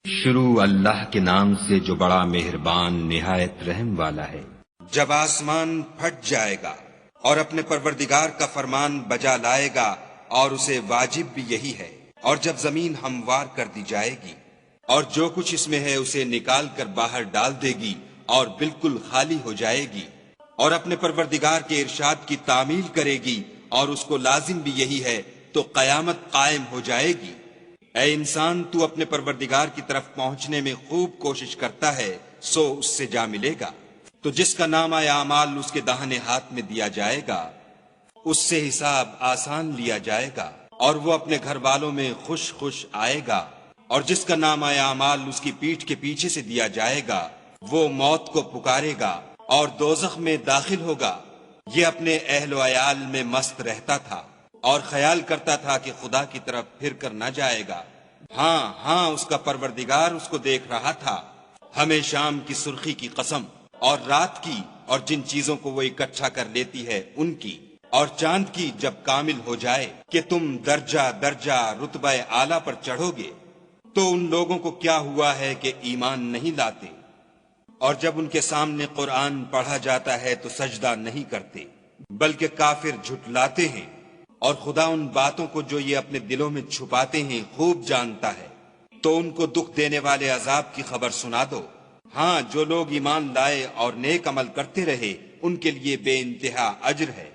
شروع اللہ کے نام سے جو بڑا مہربان نہایت رحم والا ہے۔ جب آسمان پھٹ جائے گا اور اپنے پروردگار کا فرمان بجا لائے گا اور اسے واجب بھی یہی ہے، اور جب زمین ہموار کر دی جائے گی اور جو کچھ اس میں ہے اسے نکال کر باہر ڈال دے گی اور بالکل خالی ہو جائے گی، اور اپنے پروردگار کے ارشاد کی تعمیل کرے گی اور اس کو لازم بھی یہی ہے، تو قیامت قائم ہو جائے گی۔ اے انسان، تو اپنے پروردگار کی طرف پہنچنے میں خوب کوشش کرتا ہے، سو اس سے جا ملے گا۔ تو جس کا نامہ اعمال اس کے داہنے ہاتھ میں دیا جائے گا، اس سے حساب آسان لیا جائے گا اور وہ اپنے گھر والوں میں خوش خوش آئے گا، اور جس کا نامہ اعمال اس کی پیٹھ کے پیچھے سے دیا جائے گا، وہ موت کو پکارے گا اور دوزخ میں داخل ہوگا۔ یہ اپنے اہل و عیال میں مست رہتا تھا اور خیال کرتا تھا کہ خدا کی طرف پھر کر نہ جائے گا۔ ہاں اس کا پروردگار اس کو دیکھ رہا تھا۔ ہمیں شام کی سرخی کی قسم، اور رات کی، اور جن چیزوں کو وہ اکٹھا کر لیتی ہے ان کی، اور چاند کی جب کامل ہو جائے کہ تم درجہ درجہ رتبہ اعلیٰ پر چڑھو گے، تو ان لوگوں کو کیا ہوا ہے کہ ایمان نہیں لاتے، اور جب ان کے سامنے قرآن پڑھا جاتا ہے تو سجدہ نہیں کرتے، بلکہ کافر جھٹلاتے ہیں، اور خدا ان باتوں کو جو یہ اپنے دلوں میں چھپاتے ہیں خوب جانتا ہے۔ تو ان کو دکھ دینے والے عذاب کی خبر سنا دو۔ ہاں، جو لوگ ایمان لائے اور نیک عمل کرتے رہے ان کے لیے بے انتہا اجر ہے۔